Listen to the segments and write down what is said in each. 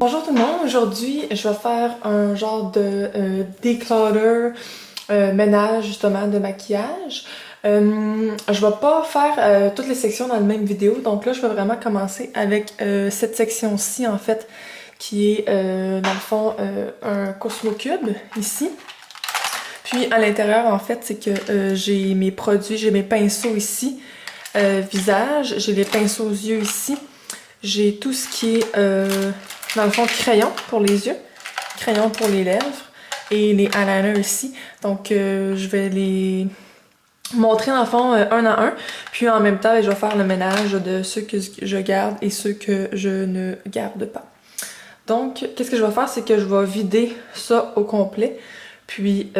Bonjour tout le monde, aujourd'hui je vais faire un genre de declutter, ménage justement de maquillage. Je vais pas faire toutes les sections dans la même vidéo, donc là je vais vraiment commencer avec cette section-ci en fait, qui est dans le fond un Cosmo Cube ici. Puis à l'intérieur en fait c'est que j'ai mes produits, j'ai mes pinceaux ici, visage, j'ai les pinceaux aux yeux ici, j'ai tout ce qui est dans le fond crayon pour les yeux, crayon pour les lèvres et les eyeliners ici. Donc je vais les montrer dans le fond un à un, puis en même temps je vais faire le ménage de ceux que je garde et ceux que je ne garde pas. Donc qu'est-ce que je vais faire, c'est que je vais vider ça au complet. Puis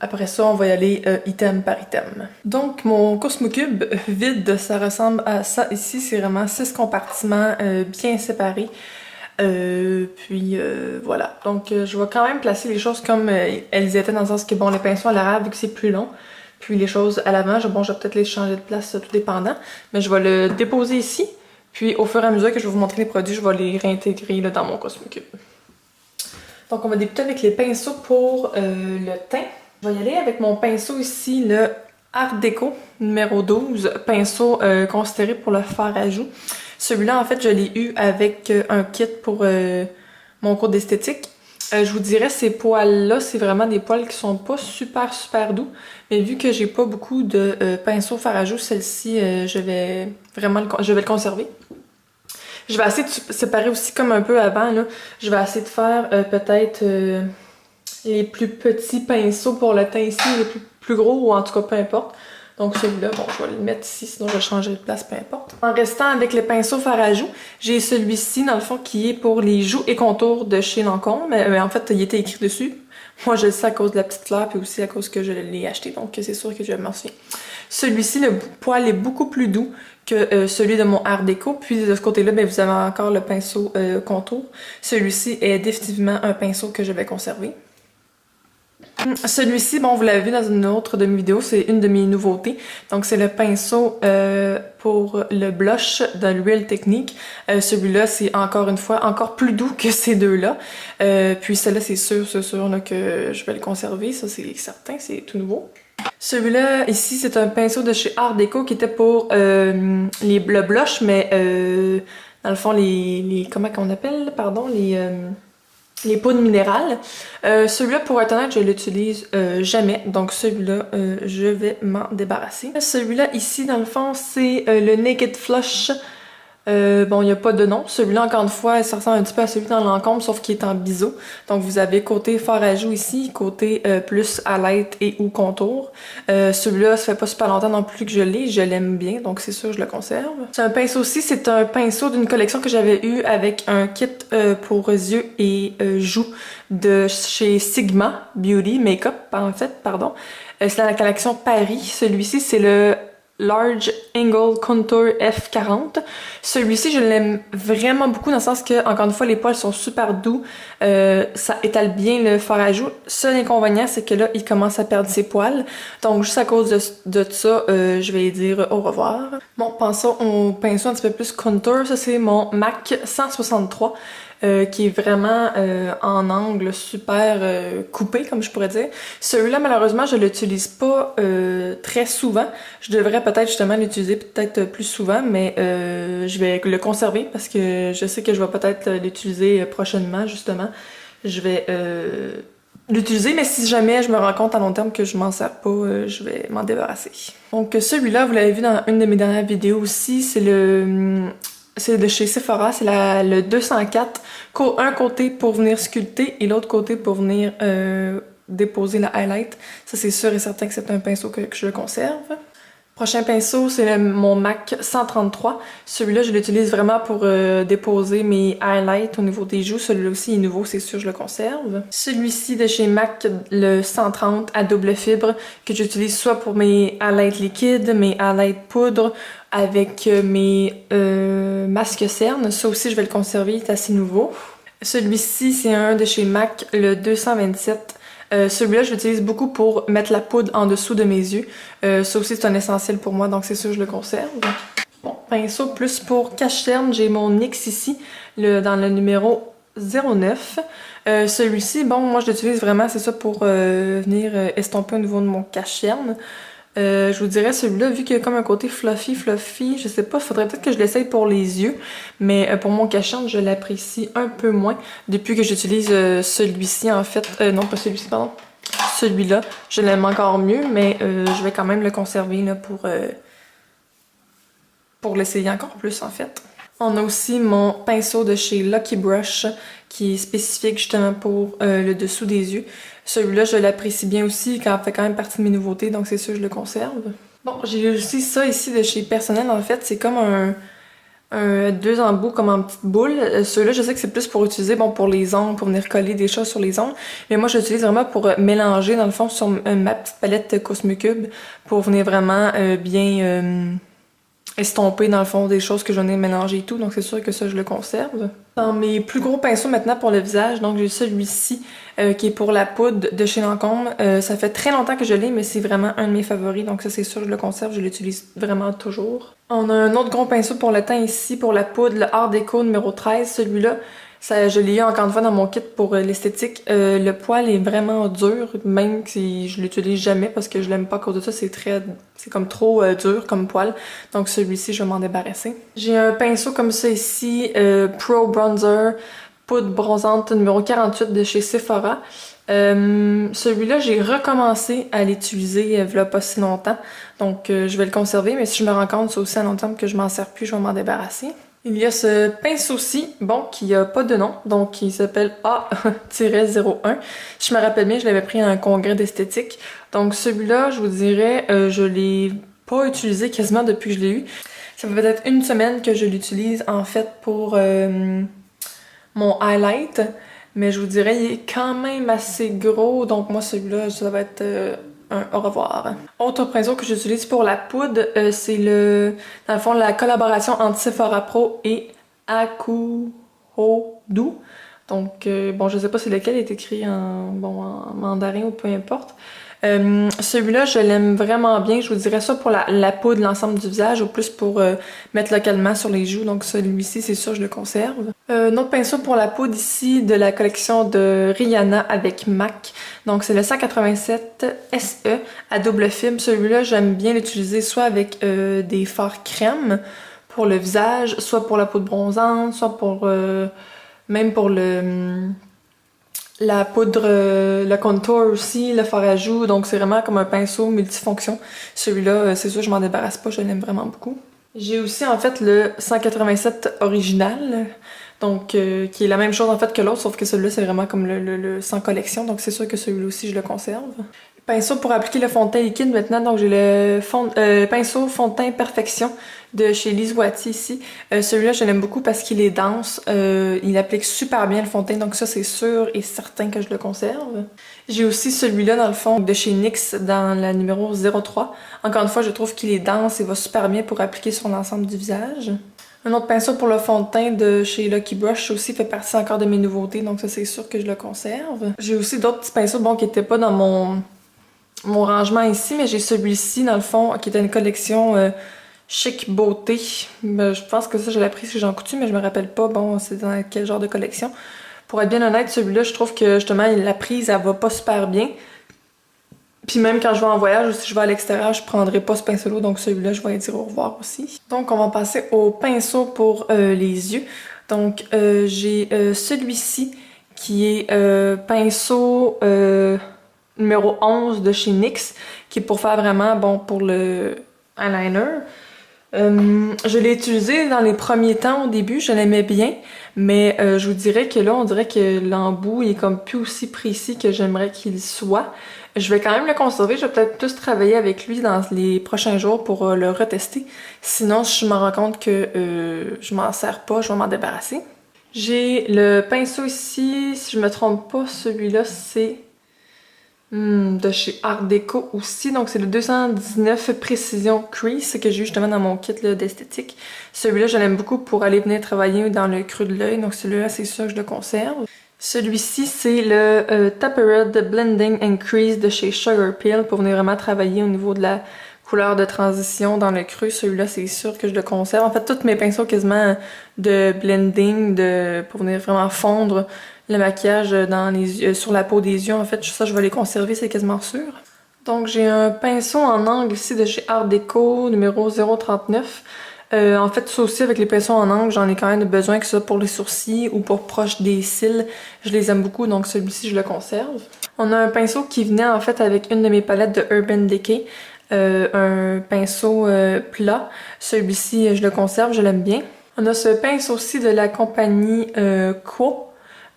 après ça, on va y aller item par item. Donc mon Cosmo Cube vide, ça ressemble à ça ici. C'est vraiment 6 compartiments bien séparés. Voilà. Donc je vais quand même placer les choses comme elles étaient, dans le sens que bon, les pinceaux à l'arrière, vu que c'est plus long. Puis les choses à l'avant, bon, je vais peut-être les changer de place, tout dépendant. Mais je vais le déposer ici. Puis au fur et à mesure que je vais vous montrer les produits, je vais les réintégrer là, dans mon Cosmo Cube. Donc on va débuter avec les pinceaux pour le teint. Je vais y aller avec mon pinceau ici, le Art Déco numéro 12, pinceau considéré pour le fard à joues. Celui-là en fait je l'ai eu avec un kit pour mon cours d'esthétique. Je vous dirais ces poils-là, c'est vraiment des poils qui sont pas super doux. Mais vu que j'ai pas beaucoup de pinceaux fard à joues, celle-ci je vais le conserver. Je vais essayer de séparer aussi comme un peu avant, là. Je vais essayer de faire peut-être les plus petits pinceaux pour le teint ici, les plus gros, ou en tout cas peu importe. Donc celui-là, bon, je vais le mettre ici, sinon je vais changer de place, peu importe. En restant avec les pinceaux fard à joues, j'ai celui-ci, dans le fond, qui est pour les joues et contours de chez Lancôme. Mais en fait, il était écrit dessus. Moi, je le sais à cause de la petite fleur, puis aussi à cause que je l'ai acheté, donc c'est sûr que je m'en souviens. Celui-ci, le poil est beaucoup plus doux que celui de mon Art Déco. Puis de ce côté-là, ben, vous avez encore le pinceau contour. Celui-ci est définitivement un pinceau que je vais conserver. Celui-ci, bon, vous l'avez vu dans une autre de mes vidéos, c'est une de mes nouveautés. Donc c'est le pinceau pour le blush de l'huile technique. Celui-là, c'est encore une fois encore plus doux que ces deux-là. Puis celui-là, c'est sûr là, que je vais le conserver, ça c'est certain, c'est tout nouveau. Celui-là, ici, c'est un pinceau de chez Art Déco qui était pour le blush, mais dans le fond, comment qu'on appelle, pardon, les poudres minérales. Celui-là, pour être honnête, je l'utilise jamais, donc celui-là, je vais m'en débarrasser. Celui-là, ici, dans le fond, c'est le Naked Flush. Bon, il n'y a pas de nom. Celui-là, encore une fois, ça ressemble un petit peu à celui dans Lancôme, sauf qu'il est en biseau. Donc, vous avez côté fard à joues ici, côté plus highlight et ou contour. Celui-là, ça fait pas super longtemps non plus que je l'ai. Je l'aime bien, donc c'est sûr, je le conserve. C'est un pinceau aussi. C'est un pinceau d'une collection que j'avais eu avec un kit pour yeux et joues de chez Sigma Beauty Makeup, en fait, pardon. C'est la collection Paris. Celui-ci, c'est le Large Angle Contour F40. Celui-ci, je l'aime vraiment beaucoup dans le sens que, encore une fois, les poils sont super doux. Ça étale bien le fard à joues. Seul inconvénient, c'est que là, il commence à perdre ses poils. Donc, juste à cause de ça, je vais dire au revoir. Bon, passons au pinceau un petit peu plus contour. Ça, c'est mon MAC 163. Qui est vraiment en angle super coupé, comme je pourrais dire. Celui-là, malheureusement, je l'utilise pas très souvent. Je devrais peut-être justement l'utiliser peut-être plus souvent, mais je vais le conserver parce que je sais que je vais peut-être l'utiliser prochainement, justement. Je vais l'utiliser, mais si jamais je me rends compte à long terme que je m'en sers pas, je vais m'en débarrasser. Donc celui-là, vous l'avez vu dans une de mes dernières vidéos aussi, c'est de chez Sephora, c'est le 204, un côté pour venir sculpter et l'autre côté pour venir déposer la highlight. Ça, c'est sûr et certain que c'est un pinceau que je conserve. Prochain pinceau, c'est mon MAC 133. Celui-là, je l'utilise vraiment pour déposer mes highlights au niveau des joues. Celui-là aussi est nouveau, c'est sûr, je le conserve. Celui-ci de chez MAC, le 130 à double fibre, que j'utilise soit pour mes highlights liquides, mes highlights poudre, avec mes masques cernes. Ça aussi, je vais le conserver, il est assez nouveau. Celui-ci, c'est un de chez MAC, le 227. Celui-là, je l'utilise beaucoup pour mettre la poudre en dessous de mes yeux. Ça aussi, c'est un essentiel pour moi, donc c'est sûr, je le conserve. Bon, pinceau plus pour cache-cerne, j'ai mon NYX ici, dans le numéro 09. Celui-ci, bon, moi je l'utilise vraiment, c'est ça, pour venir estomper au niveau de mon cache-cerne. Je vous dirais celui-là, vu qu'il y a comme un côté fluffy, je sais pas, faudrait peut-être que je l'essaye pour les yeux, mais pour mon cache-cerne, je l'apprécie un peu moins depuis que j'utilise celui-ci en fait, non pas celui-ci, pardon, celui-là. Je l'aime encore mieux, mais je vais quand même le conserver là pour l'essayer encore plus en fait. On a aussi mon pinceau de chez Lucky Brush qui est spécifique justement pour le dessous des yeux. Celui-là, je l'apprécie bien aussi, il fait quand même partie de mes nouveautés, donc c'est sûr je le conserve. Bon, j'ai aussi ça ici de chez Personnel, en fait, c'est comme deux embouts comme en petite boule. Ceux-là, je sais que c'est plus pour utiliser, bon, pour les ongles, pour venir coller des choses sur les ongles, mais moi, je l'utilise vraiment pour mélanger, dans le fond, sur ma petite palette Cosmecube, pour venir vraiment bien estomper dans le fond des choses que j'en ai mélangées et tout, donc c'est sûr que ça je le conserve. Dans mes plus gros pinceaux maintenant pour le visage, donc j'ai celui-ci qui est pour la poudre de chez Lancôme. Ça fait très longtemps que je l'ai, mais c'est vraiment un de mes favoris, donc ça c'est sûr je le conserve, je l'utilise vraiment toujours. On a un autre gros pinceau pour le teint ici, pour la poudre, le Art Déco numéro 13, celui-là. Ça, je l'ai eu encore une fois dans mon kit pour l'esthétique. Le poil est vraiment dur, même si je l'utilise jamais parce que je l'aime pas à cause de ça. C'est comme trop dur comme poil. Donc celui-ci, je vais m'en débarrasser. J'ai un pinceau comme ça ici, Pro Bronzer, poudre bronzante numéro 48 de chez Sephora. Celui-là, j'ai recommencé à l'utiliser il y a pas si longtemps. Donc je vais le conserver, mais si je me rends compte, c'est aussi à long terme que je m'en sers plus, je vais m'en débarrasser. Il y a ce pinceau-ci, bon, qui a pas de nom, donc qui s'appelle A-01. Je me rappelle bien, je l'avais pris à un congrès d'esthétique. Donc celui-là, je vous dirais, je l'ai pas utilisé quasiment depuis que je l'ai eu. Ça fait peut-être une semaine que je l'utilise en fait pour mon highlight, mais je vous dirais, il est quand même assez gros, donc moi celui-là, ça va être un au revoir. Autre pinceau que j'utilise pour la poudre, c'est dans le fond, la collaboration entre Sephora Pro et Akuhodu. Donc, bon, je sais pas c'est lequel est écrit en mandarin ou peu importe. Celui-là, je l'aime vraiment bien. Je vous dirais ça pour la poudre, l'ensemble du visage, ou plus pour mettre localement sur les joues. Donc celui-ci, c'est sûr, je le conserve. Un autre pinceau pour la poudre ici, de la collection de Rihanna avec MAC. Donc c'est le 187 SE à double film. Celui-là, j'aime bien l'utiliser soit avec des fards crème pour le visage, soit pour la poudre bronzante, soit pour même pour la poudre, le contour aussi, le fard à joues, donc c'est vraiment comme un pinceau multifonction. Celui-là, c'est sûr, je m'en débarrasse pas, je l'aime vraiment beaucoup. J'ai aussi en fait le 187 original, donc qui est la même chose en fait que l'autre, sauf que celui-là c'est vraiment comme le sans collection, donc c'est sûr que celui-là aussi je le conserve. Pinceau pour appliquer le fond de teint liquide maintenant, donc j'ai le pinceau fond de teint Perfection de chez Lise Wattier ici. Celui-là je l'aime beaucoup parce qu'il est dense, il applique super bien le fond de teint, donc ça c'est sûr et certain que je le conserve. J'ai aussi celui-là dans le fond de chez NYX dans la numéro 03. Encore une fois je trouve qu'il est dense et va super bien pour appliquer sur l'ensemble du visage. Un autre pinceau pour le fond de teint de chez Lucky Brush aussi fait partie encore de mes nouveautés, donc ça c'est sûr que je le conserve. J'ai aussi d'autres petits pinceaux bon, qui n'étaient pas dans mon rangement ici, mais j'ai celui-ci dans le fond qui était une collection Chic Beauté. Je pense que ça je l'ai pris chez Jean Coutu, mais je me rappelle pas bon c'est dans quel genre de collection. Pour être bien honnête, celui-là je trouve que justement la prise elle va pas super bien. Puis même quand je vais en voyage ou si je vais à l'extérieur, je prendrai pas ce pinceau-là, donc celui-là je vais lui dire au revoir aussi. Donc on va passer au pinceau pour les yeux. Donc j'ai celui-ci qui est pinceau numéro 11 de chez NYX, qui est pour faire vraiment, bon, pour le eyeliner. Je l'ai utilisé dans les premiers temps au début, je l'aimais bien, mais je vous dirais que là, on dirait que l'embout il est comme plus aussi précis que j'aimerais qu'il soit. Je vais quand même le conserver, je vais peut-être plus travailler avec lui dans les prochains jours pour le retester. Sinon, si je me rends compte que je m'en sers pas, je vais m'en débarrasser. J'ai le pinceau ici, si je me trompe pas, celui-là c'est de chez Art Déco aussi, donc c'est le 219 Précision Crease que j'ai eu justement dans mon kit d'esthétique. Celui-là je l'aime beaucoup pour aller venir travailler dans le creux de l'œil, donc celui-là c'est sûr que je le conserve. Celui-ci c'est le Tapered Blending and Crease de chez Sugar Pill pour venir vraiment travailler au niveau de la couleur de transition dans le creux. Celui-là, c'est sûr que je le conserve. En fait, tous mes pinceaux quasiment de blending, pour venir vraiment fondre le maquillage dans sur la peau des yeux, en fait, ça, je vais les conserver, c'est quasiment sûr. Donc, j'ai un pinceau en angle ici de chez Art Deco, numéro 039. En fait, ça aussi, avec les pinceaux en angle, j'en ai quand même besoin, que ça pour les sourcils ou pour proche des cils. Je les aime beaucoup, donc celui-ci, je le conserve. On a un pinceau qui venait en fait avec une de mes palettes de Urban Decay. Un pinceau plat. Celui-ci, je le conserve, je l'aime bien. On a ce pinceau-ci de la compagnie Quo.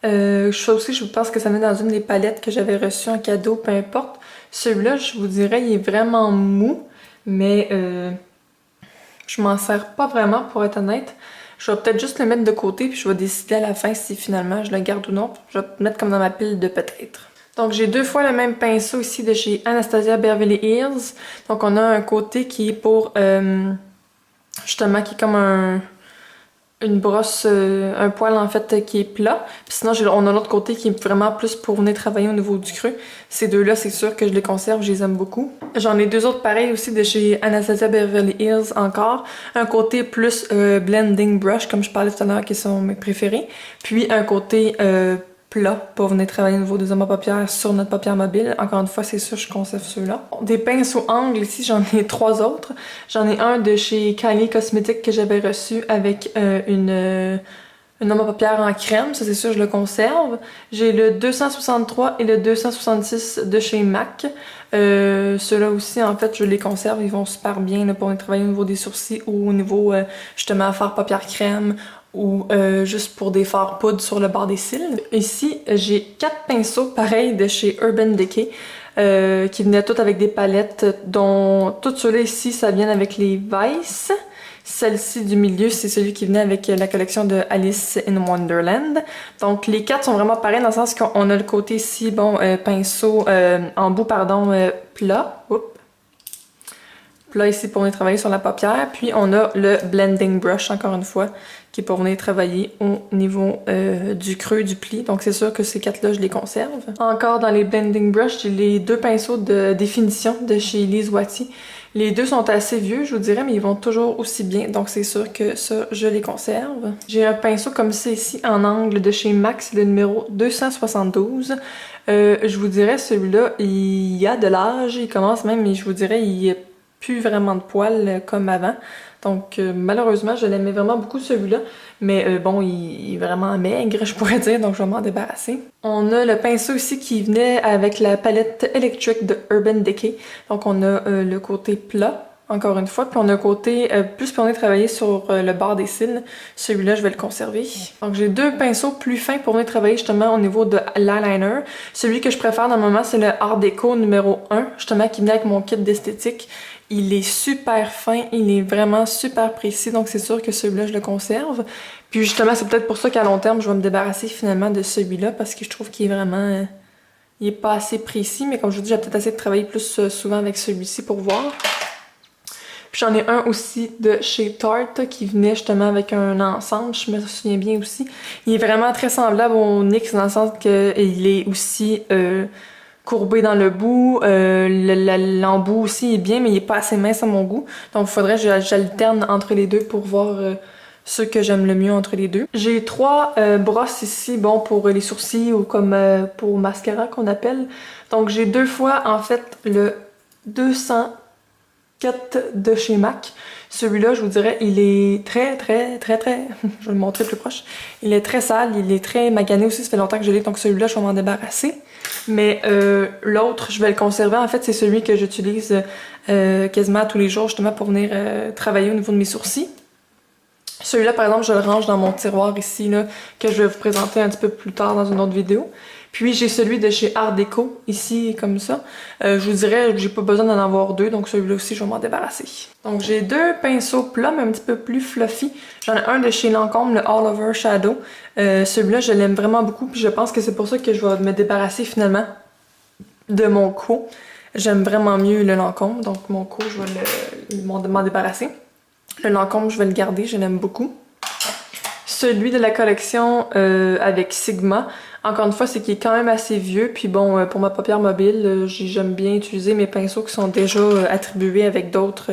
Ça aussi, je pense que ça venait dans une des palettes que j'avais reçues en cadeau, peu importe. Celui-là, je vous dirais, il est vraiment mou, mais je m'en sers pas vraiment, pour être honnête. Je vais peut-être juste le mettre de côté, puis je vais décider à la fin si finalement je le garde ou non. Je vais le mettre comme dans ma pile de peut-être. Donc j'ai deux fois le même pinceau ici de chez Anastasia Beverly Hills. Donc on a un côté qui est pour, justement, qui est comme une brosse, un poil en fait qui est plat. Puis sinon on a l'autre côté qui est vraiment plus pour venir travailler au niveau du creux. Ces deux-là, c'est sûr que je les conserve, je les aime beaucoup. J'en ai deux autres pareils aussi de chez Anastasia Beverly Hills encore. Un côté plus blending brush, comme je parlais tout à l'heure, qui sont mes préférés. Puis un côté plat pour venir travailler au niveau des hommes à paupières sur notre paupière mobile. Encore une fois, c'est sûr, je conserve ceux-là. Des pinceaux angles ici, j'en ai trois autres. J'en ai un de chez Kylie Cosmetics que j'avais reçu avec une homme à paupières en crème. Ça, c'est sûr, je le conserve. J'ai le 263 et le 266 de chez MAC. Ceux-là aussi, en fait, je les conserve. Ils vont super bien là, pour travailler au niveau des sourcils ou au niveau, justement, faire paupières crème ou juste pour des fards poudre sur le bord des cils. Ici, j'ai 4 pinceaux pareils de chez Urban Decay qui venaient tous avec des palettes dont tous ceux-là ici, ça vient avec les Vice. Celle-ci du milieu, c'est celui qui venait avec la collection de Alice in Wonderland. Donc les 4 sont vraiment pareils dans le sens qu'on a le côté ici, bon, pinceau, embout, pardon, plat. Oups. Plat ici pour venir travailler sur la paupière. Puis on a le blending brush, encore une fois, qui est pour venir travailler au niveau du creux du pli. Donc c'est sûr que ces 4-là, je les conserve. Encore dans les blending brush, j'ai les 2 pinceaux de définition de chez Lise Watty. Les deux sont assez vieux, je vous dirais, mais ils vont toujours aussi bien. Donc c'est sûr que ça, je les conserve. J'ai un pinceau comme ça ici, en angle de chez MAC, le numéro 272. Je vous dirais, celui-là, il a de l'âge, il commence même, mais je vous dirais, il n'y a plus vraiment de poils comme avant. Donc malheureusement, je l'aimais vraiment beaucoup celui-là, mais bon, il est vraiment maigre, je pourrais dire, donc je vais m'en débarrasser. On a le pinceau ici qui venait avec la palette électrique de Urban Decay. Donc on a le côté plat, encore une fois, puis on a un côté plus pour venir travailler sur le bord des cils. Celui-là, je vais le conserver. Donc j'ai 2 pinceaux plus fins pour venir travailler justement au niveau de l'eyeliner. Celui que je préfère dans le moment, c'est le Art Deco numéro 1, justement, qui venait avec mon kit d'esthétique. Il est super fin, il est vraiment super précis, donc c'est sûr que celui-là, je le conserve. Puis justement, c'est peut-être pour ça qu'à long terme, je vais me débarrasser finalement de celui-là, parce que je trouve qu'il est vraiment... il est pas assez précis, mais comme je vous dis, j'ai peut-être essayé de travailler plus souvent avec celui-ci pour voir. Puis j'en ai un aussi de chez Tarte qui venait justement avec un ensemble, je me souviens bien aussi. Il est vraiment très semblable au NYX dans le sens qu'il est aussi... courbé dans le bout, l'embout aussi est bien, mais il est pas assez mince à mon goût. Donc il faudrait que j'alterne entre les deux pour voir ceux que j'aime le mieux entre les deux. J'ai 3 brosses ici, bon, pour les sourcils ou comme pour mascara qu'on appelle. Donc j'ai 2 fois en fait le 204 de chez MAC. Celui-là, je vous dirais, il est très, je vais le montrer plus proche. Il est très sale, il est très magané aussi, ça fait longtemps que je l'ai, donc celui-là, je vais m'en débarrasser. Mais l'autre, je vais le conserver. En fait, c'est celui que j'utilise quasiment tous les jours, justement, pour venir travailler au niveau de mes sourcils. Celui-là, par exemple, je le range dans mon tiroir ici, là, que je vais vous présenter un petit peu plus tard dans une autre vidéo. Puis j'ai celui de chez Art Deco, ici, comme ça. Je vous dirais, j'ai pas besoin d'en avoir 2, donc celui-là aussi, je vais m'en débarrasser. Donc j'ai 2 pinceaux plats, mais un petit peu plus fluffy. J'en ai un de chez Lancôme, le All Over Shadow. Celui-là, je l'aime vraiment beaucoup, puis je pense que c'est pour ça que je vais me débarrasser finalement de mon Quo. J'aime vraiment mieux le Lancôme, donc mon Quo, je vais m'en débarrasser. Le Lancôme, je vais le garder, je l'aime beaucoup. Celui de la collection avec Sigma, Encore une fois, c'est qu'il est quand même assez vieux. Puis bon, pour ma paupière mobile, j'aime bien utiliser mes pinceaux qui sont déjà attribués avec d'autres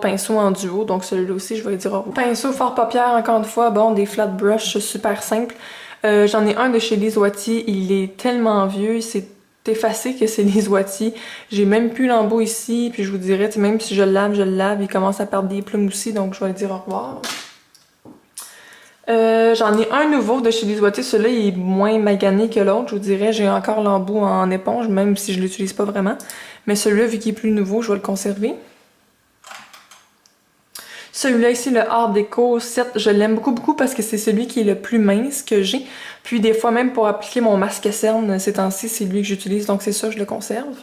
pinceaux en duo. Donc celui-là aussi, je vais dire au revoir. Pinceau fort paupière, encore une fois, bon, des flat brush super simples. J'en ai un de chez Lise Wattier. Il est tellement vieux, c'est effacé que c'est Lise Wattier. J'ai même plus l'embout ici. Puis je vous dirais, même si je le lave, il commence à perdre des plumes aussi. Donc je vais dire au revoir. J'en ai un nouveau de chez Lise Wattier. Celui-là, il est moins magané que l'autre, je vous dirais. J'ai encore l'embout en éponge, même si je l'utilise pas vraiment. Mais celui-là, vu qu'il est plus nouveau, je vais le conserver. Celui-là ici, le Art Déco 7, je l'aime beaucoup parce que c'est celui qui est le plus mince que j'ai. Puis des fois, même pour appliquer mon masque à cerne, ces temps-ci, c'est lui que j'utilise, donc c'est ça, je le conserve.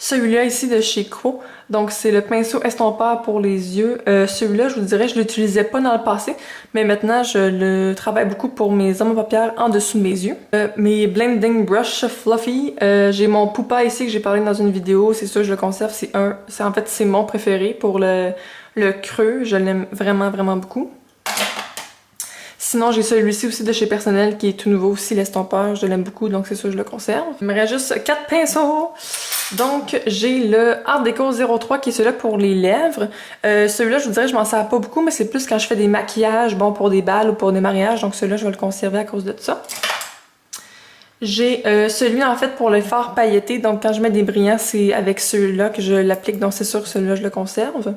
Celui-là ici de chez Quo, donc c'est le pinceau estompeur pour les yeux. Celui-là, je vous dirais, je l'utilisais pas dans le passé, mais maintenant je le travaille beaucoup pour mes hommes à paupières en dessous de mes yeux. Mes Blending Brush Fluffy, j'ai mon Poupa ici que j'ai parlé dans une vidéo, c'est ça, je le conserve, en fait c'est mon préféré pour le creux, je l'aime vraiment beaucoup. Sinon, j'ai celui-ci aussi de chez Personnel qui est tout nouveau aussi, l'estompeur, je l'aime beaucoup, donc c'est ça, je le conserve. Il me reste juste 4 pinceaux. Donc, j'ai le Art Déco 03 qui est celui-là pour les lèvres. Celui-là, je vous dirais, je m'en sers pas beaucoup, mais c'est plus quand je fais des maquillages, bon, pour des balles ou pour des mariages. Donc, celui-là, je vais le conserver à cause de ça. J'ai celui, en fait, pour le fard pailleté. Donc, quand je mets des brillants, c'est avec celui-là que je l'applique. Donc, c'est sûr que celui-là, je le conserve.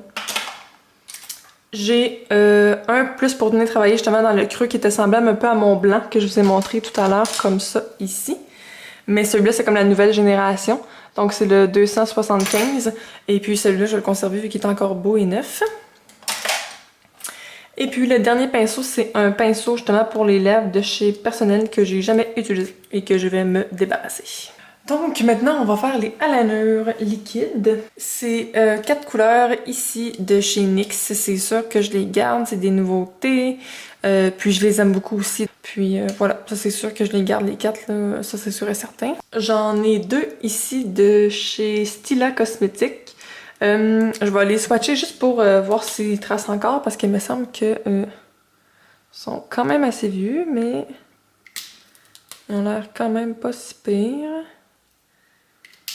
J'ai un plus pour venir travailler justement dans le creux qui était semblable un peu à mon blanc que je vous ai montré tout à l'heure, comme ça, ici. Mais celui-là, c'est comme la nouvelle génération. Donc, c'est le 275. Et puis, celui-là, je vais le conserver vu qu'il est encore beau et neuf. Et puis, le dernier pinceau, c'est un pinceau justement pour les lèvres de chez Personnel que j'ai jamais utilisé et que je vais me débarrasser. Donc, maintenant, on va faire les eyeliners liquides. C'est 4 couleurs ici de chez NYX. C'est sûr que je les garde, c'est des nouveautés. Puis je les aime beaucoup aussi. Puis voilà, ça c'est sûr que je les garde les 4, là, ça c'est sûr et certain. J'en ai 2 ici de chez Stila Cosmetics. Je vais les swatcher juste pour voir s'ils tracent encore parce qu'il me semble que sont quand même assez vieux, mais ils ont l'air quand même pas si pire.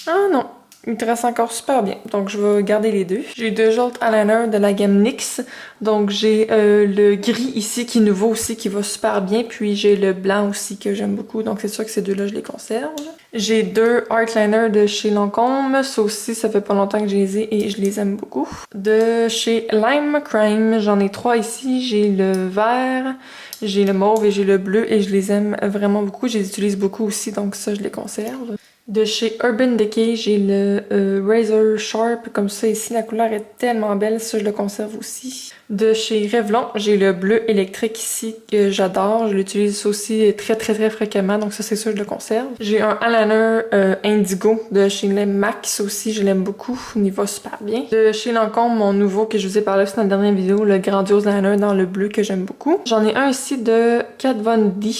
Ah non! Il trace encore super bien, donc je vais garder les deux. J'ai 2 autres eyeliners de la gamme NYX. Donc j'ai le gris ici qui est nouveau aussi, qui va super bien. Puis j'ai le blanc aussi que j'aime beaucoup, donc c'est sûr que ces deux-là, je les conserve. J'ai 2 Artliners de chez Lancôme. Ça aussi, ça fait pas longtemps que je les ai et je les aime beaucoup. De chez Lime Crime, j'en ai 3 ici. J'ai le vert, j'ai le mauve et j'ai le bleu et je les aime vraiment beaucoup. Je les utilise beaucoup aussi, donc ça, je les conserve. De chez Urban Decay, j'ai le Razor Sharp, comme ça ici, la couleur est tellement belle, ça je le conserve aussi. De chez Revlon, j'ai le bleu électrique ici, que j'adore, je l'utilise aussi très fréquemment, donc ça c'est sûr je le conserve. J'ai un eyeliner indigo de chez Max aussi, je l'aime beaucoup, il va super bien. De chez Lancôme, mon nouveau que je vous ai parlé aussi dans la dernière vidéo, le grandiose liner dans le bleu que j'aime beaucoup. J'en ai un ici de Kat Von D.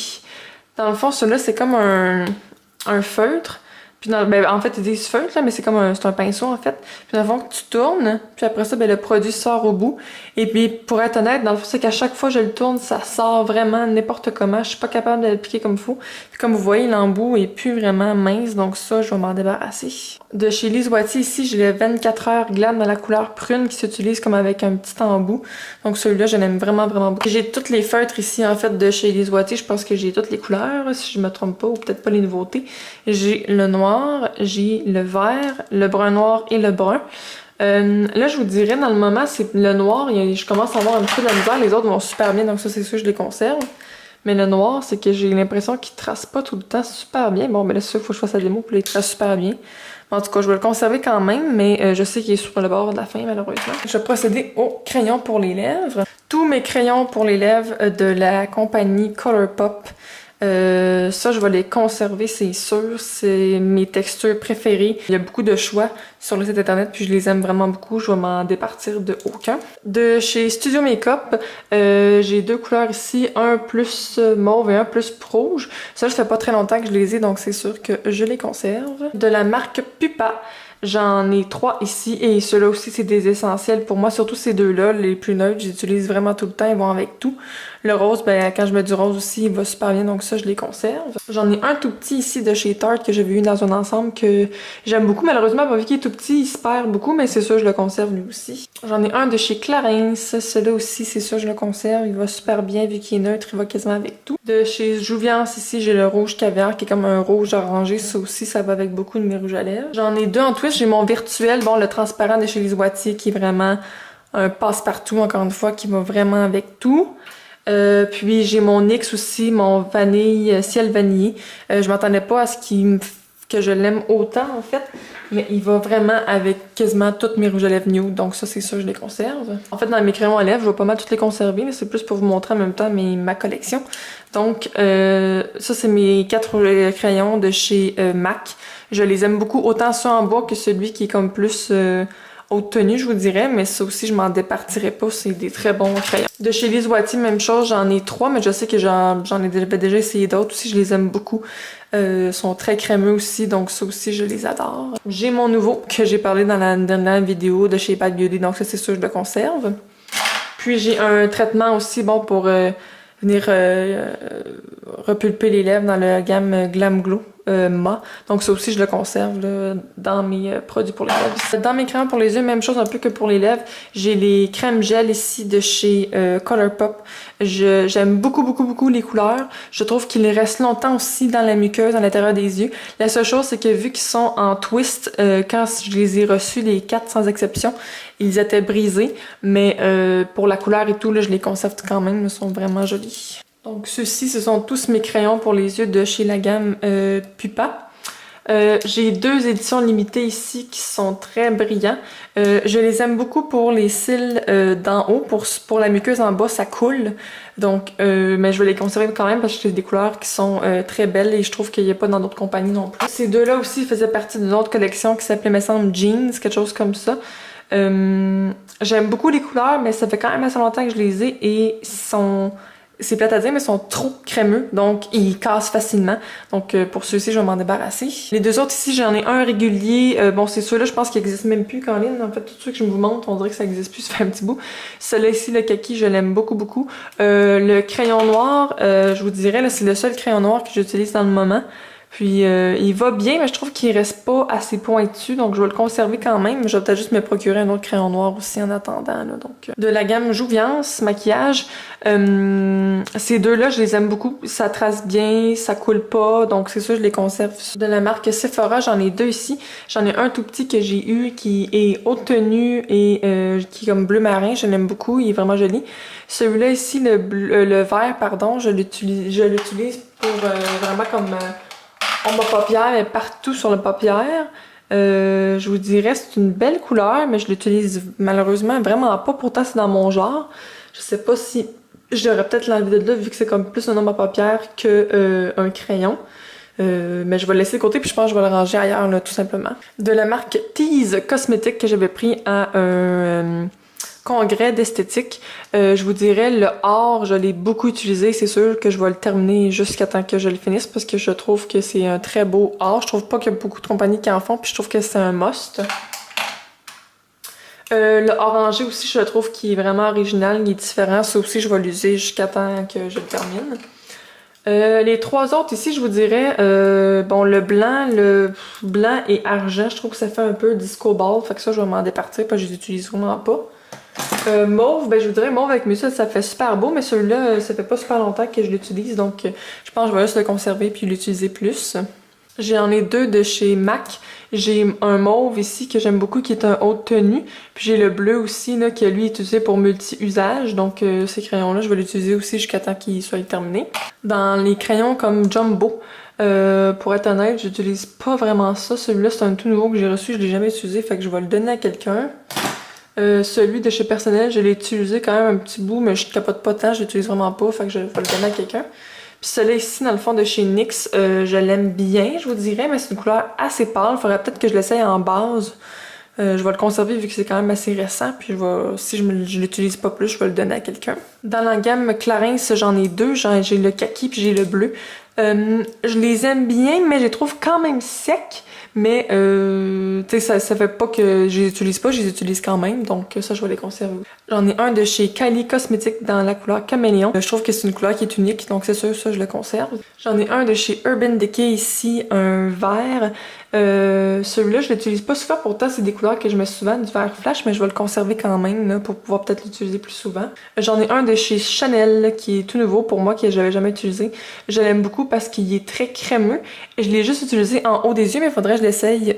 Dans le fond, celui-là c'est comme un feutre. Puis en fait, ils disent feutre, là, mais c'est comme un pinceau, en fait. Puis dans le fond, tu tournes, puis après ça, le produit sort au bout. Et puis, pour être honnête, dans le fond, c'est qu'à chaque fois que je le tourne, ça sort vraiment n'importe comment. Je suis pas capable de le piquer comme il faut. Puis comme vous voyez, l'embout est plus vraiment mince, donc ça, je vais m'en débarrasser. De chez Lise Wattier, ici, j'ai le 24 heures Glam dans la couleur prune qui s'utilise comme avec un petit embout. Donc celui-là, je l'aime vraiment beaucoup. J'ai toutes les feutres ici, en fait, de chez Lise Wattier. Je pense que j'ai toutes les couleurs, si je me trompe pas, ou peut-être pas les nouveautés. J'ai le noir, j'ai le vert, le brun noir et le brun. Là, je vous dirais, dans le moment, c'est le noir, je commence à avoir un petit peu de la misère. Les autres vont super bien, donc ça, c'est sûr, je les conserve. Mais le noir, c'est que j'ai l'impression qu'il trace pas tout le temps super bien. Bon, mais là, c'est sûr qu'il faut que je fasse la démo, puis là, il trace super bien. En tout cas, je vais le conserver quand même, mais je sais qu'il est sur le bord de la fin, malheureusement. Je vais procéder au crayon pour les lèvres. Tous mes crayons pour les lèvres de la compagnie Colourpop. Ça, je vais les conserver, c'est sûr. C'est mes textures préférées. Il y a beaucoup de choix sur le site internet, puis je les aime vraiment beaucoup. Je vais m'en départir de aucun. De chez Studio Makeup, j'ai 2 couleurs ici, un plus mauve et un plus rouge. Ça, ça fait pas très longtemps que je les ai, donc c'est sûr que je les conserve. De la marque Pupa, J'en ai 3 ici et ceux-là aussi c'est des essentiels pour moi, surtout ces deux-là, les plus neutres, j'utilise vraiment tout le temps, ils vont avec tout. Le rose, ben quand je mets du rose aussi, il va super bien, donc ça je les conserve. J'en ai un tout petit ici de chez Tarte que j'avais eu dans un ensemble que j'aime beaucoup. Malheureusement, vu qu'il est tout petit, il se perd beaucoup, mais c'est sûr je le conserve lui aussi. J'en ai un de chez Clarins, celui-là aussi c'est sûr je le conserve, il va super bien vu qu'il est neutre, il va quasiment avec tout. De chez Jouviance ici, j'ai le rouge caviar qui est comme un rouge orangé, ça aussi ça va avec beaucoup de mes rouges à lèvres. J'en ai deux en twist, j'ai mon virtuel, bon le transparent de chez Les Boîtiers qui est vraiment un passe-partout encore une fois, qui va vraiment avec tout. Puis j'ai mon NYX aussi, mon vanille, ciel vanillé. Je m'attendais pas à ce que je l'aime autant en fait, mais il va vraiment avec quasiment toutes mes rouges à lèvres nude, donc ça c'est sûr je les conserve. En fait dans mes crayons à lèvres, je vais pas mal toutes les conserver, mais c'est plus pour vous montrer en même temps ma collection. Donc ça c'est mes 4 crayons de chez MAC. Je les aime beaucoup, autant ceux en bois que celui qui est comme plus haute tenue, je vous dirais, mais ça aussi, je m'en départirai pas, c'est des très bons crayons. De chez Lise Wattier, même chose, j'en ai 3, mais je sais que j'en ai déjà essayé d'autres aussi, je les aime beaucoup. Sont très crémeux aussi, donc ça aussi, je les adore. J'ai mon nouveau, que j'ai parlé dans la dernière vidéo de chez Bad Beauty, donc ça, c'est sûr, je le conserve. Puis j'ai un traitement aussi, bon, pour venir repulper les lèvres dans la gamme Glam Glow. Donc ça aussi je le conserve là, dans mes produits pour les lèvres. Dans mes crayons pour les yeux, même chose un peu que pour les lèvres, j'ai les crèmes gel ici de chez Colourpop. J'aime beaucoup les couleurs. Je trouve qu'ils restent longtemps aussi dans la muqueuse, à l'intérieur des yeux. La seule chose c'est que vu qu'ils sont en twist, quand je les ai reçus, les 4 sans exception, ils étaient brisés, mais pour la couleur et tout, là, je les conserve quand même, ils sont vraiment jolis. Donc ceux-ci, ce sont tous mes crayons pour les yeux de chez la gamme Pupa. J'ai 2 éditions limitées ici qui sont très brillants. Je les aime beaucoup pour les cils d'en haut. Pour la muqueuse en bas, ça coule. Donc, mais je vais les conserver quand même parce que c'est des couleurs qui sont très belles et je trouve qu'il n'y a pas dans d'autres compagnies non plus. Ces deux-là aussi faisaient partie d'une autre collection qui s'appelait, me semble, Jeans, quelque chose comme ça. J'aime beaucoup les couleurs, mais ça fait quand même assez longtemps que je les ai et c'est plate à dire, mais ils sont trop crémeux, donc ils cassent facilement. Donc pour ceux-ci, je vais m'en débarrasser. Les deux autres ici, j'en ai un régulier. Bon, c'est ceux-là, je pense qu'ils n'existent même plus qu'en ligne. En fait, tous ceux que je vous montre, on dirait que ça n'existe plus, ça fait un petit bout. Celui-là ici, le kaki, je l'aime beaucoup. Le crayon noir, je vous dirais, là, c'est le seul crayon noir que j'utilise dans le moment. Puis il va bien, mais je trouve qu'il reste pas assez pointu, donc je vais le conserver quand même. Je vais peut-être juste me procurer un autre crayon noir aussi en attendant. Là, donc de la gamme Jouviance maquillage, ces deux-là, je les aime beaucoup. Ça trace bien, ça coule pas, donc c'est sûr je les conserve. De la marque Sephora, j'en ai 2 ici. J'en ai un tout petit que j'ai eu qui est haute tenue et qui est comme bleu marin. Je l'aime beaucoup, il est vraiment joli. Celui-là ici, le vert, pardon, je l'utilise pour vraiment comme ombre à paupières et partout sur le paupière. Je vous dirais c'est une belle couleur, mais je l'utilise malheureusement vraiment pas. Pourtant c'est dans mon genre. Je sais pas si j'aurais peut-être l'envie de là vu que c'est comme plus un ombre à paupières que un crayon. Mais je vais le laisser de côté puis je pense que je vais le ranger ailleurs là, tout simplement. De la marque Tease Cosmétique que j'avais pris à un congrès d'esthétique. Je vous dirais, le or, je l'ai beaucoup utilisé. C'est sûr que je vais le terminer jusqu'à temps que je le finisse parce que je trouve que c'est un très beau or. Je trouve pas qu'il y a beaucoup de compagnies qui en font puis je trouve que c'est un must. Le orangé aussi, je trouve qu'il est vraiment original, il est différent. Ça aussi, je vais l'user jusqu'à temps que je le termine. Les 3 autres ici, je vous dirais, bon, le blanc et argent, je trouve que ça fait un peu disco ball. Fait que ça, je vais m'en départir parce que je les utilise vraiment pas. Mauve, ben je vous dirais mauve avec muscle, ça fait super beau, mais celui-là, ça fait pas super longtemps que je l'utilise, donc je pense que je vais juste le conserver puis l'utiliser plus. J'en ai 2 de chez MAC. J'ai un mauve ici que j'aime beaucoup qui est un haute tenue. Puis j'ai le bleu aussi là, qui lui est utilisé pour multi-usage. Donc ces crayons-là, je vais l'utiliser aussi jusqu'à temps qu'il soit terminé. Dans les crayons comme Jumbo, pour être honnête, j'utilise pas vraiment ça. Celui-là, c'est un tout nouveau que j'ai reçu, je l'ai jamais utilisé, fait que je vais le donner à quelqu'un. Celui de chez Personnel, je l'ai utilisé quand même un petit bout, mais je capote pas tant, je l'utilise vraiment pas, fait que je vais le donner à quelqu'un. Puis celui-là ici, dans le fond de chez NYX, je l'aime bien, je vous dirais, mais c'est une couleur assez pâle. Il faudrait peut-être que je l'essaye en base. Je vais le conserver vu que c'est quand même assez récent, puis si je l'utilise pas plus, je vais le donner à quelqu'un. Dans la gamme Clarins, j'en ai 2, j'ai le kaki puis j'ai le bleu. Je les aime bien, mais je les trouve quand même secs. mais tu sais, ça fait pas que je les utilise pas, je les utilise quand même, donc ça, je vais les conserver. J'en ai un de chez Kylie Cosmetics dans la couleur Caméléon. Je trouve que c'est une couleur qui est unique, donc c'est sûr, ça, je le conserve. J'en ai un de chez Urban Decay ici, un vert. Celui-là, je l'utilise pas souvent, pourtant c'est des couleurs que je mets souvent, du vert flash, mais je vais le conserver quand même là, pour pouvoir peut-être l'utiliser plus souvent. J'en ai un de chez Chanel qui est tout nouveau pour moi, que j'avais jamais utilisé. Je l'aime beaucoup parce qu'il est très crémeux et je l'ai juste utilisé en haut des yeux, mais il faudrait que je l'essaye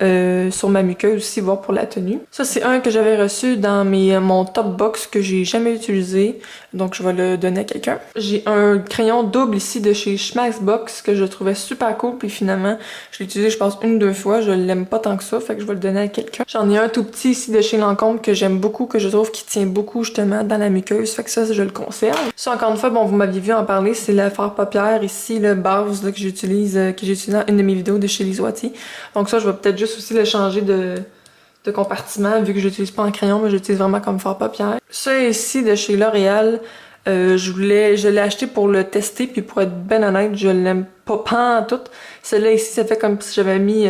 sur ma muqueuse aussi, voir pour la tenue. Ça, c'est un que j'avais reçu dans mon top box que j'ai jamais utilisé, donc je vais le donner à quelqu'un. J'ai un crayon double ici de chez Schmaxbox que je trouvais super cool, puis finalement, je l'ai utilisé je pense une ou deux fois, je l'aime pas tant que ça, fait que je vais le donner à quelqu'un. J'en ai un tout petit ici de chez Lancôme que j'aime beaucoup, que je trouve qui tient beaucoup justement dans la muqueuse, fait que ça, je le conserve. Ça, encore une fois, bon, vous m'aviez vu en parler, c'est le fard paupières ici, le base là, que j'utilise dans une de mes vidéos de chez Lizoati. Donc ça, je vais peut-être juste aussi le changer de compartiment, vu que je l'utilise pas en crayon, mais j'utilise vraiment comme fard paupières. Ça ici de chez L'Oréal, je l'ai acheté pour le tester, puis pour être ben honnête, je l'aime pas en tout. Celle-là ici, ça fait comme si j'avais mis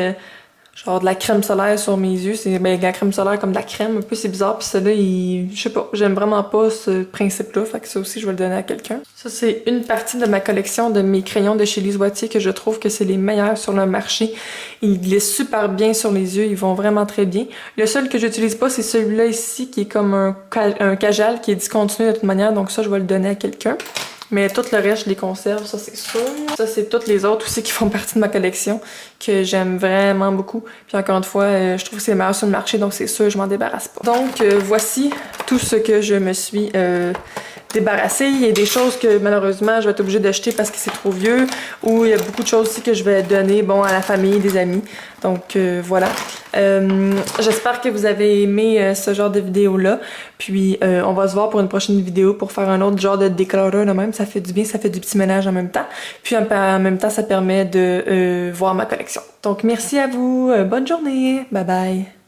genre de la crème solaire sur mes yeux. C'est ben, de la crème solaire comme de la crème, un peu c'est bizarre. Puis celle-là, je sais pas, j'aime vraiment pas ce principe-là, fait que ça aussi, je vais le donner à quelqu'un. Ça, c'est une partie de ma collection de mes crayons de chez Lizoati que je trouve que c'est les meilleurs sur le marché. Ils glissent super bien sur les yeux, ils vont vraiment très bien. Le seul que j'utilise pas, c'est celui-là ici, qui est comme un Kajal, qui est discontinué de toute manière, donc ça, je vais le donner à quelqu'un. Mais tout le reste, je les conserve, ça c'est sûr. Ça, c'est toutes les autres aussi qui font partie de ma collection, que j'aime vraiment beaucoup. Puis encore une fois, je trouve que c'est les meilleurs sur le marché, donc c'est sûr, je m'en débarrasse pas. Donc, voici tout ce que je me suis débarrassée. Il y a des choses que malheureusement, je vais être obligée d'acheter parce que c'est trop vieux. Ou il y a beaucoup de choses aussi que je vais donner, bon, à la famille, des amis. Donc, voilà. J'espère que vous avez aimé ce genre de vidéo-là. Puis, on va se voir pour une prochaine vidéo pour faire un autre genre de décoloreur de même. Ça fait du bien, ça fait du petit ménage en même temps. Puis, en même temps, ça permet de voir ma collection. Donc, merci à vous. Bonne journée. Bye bye.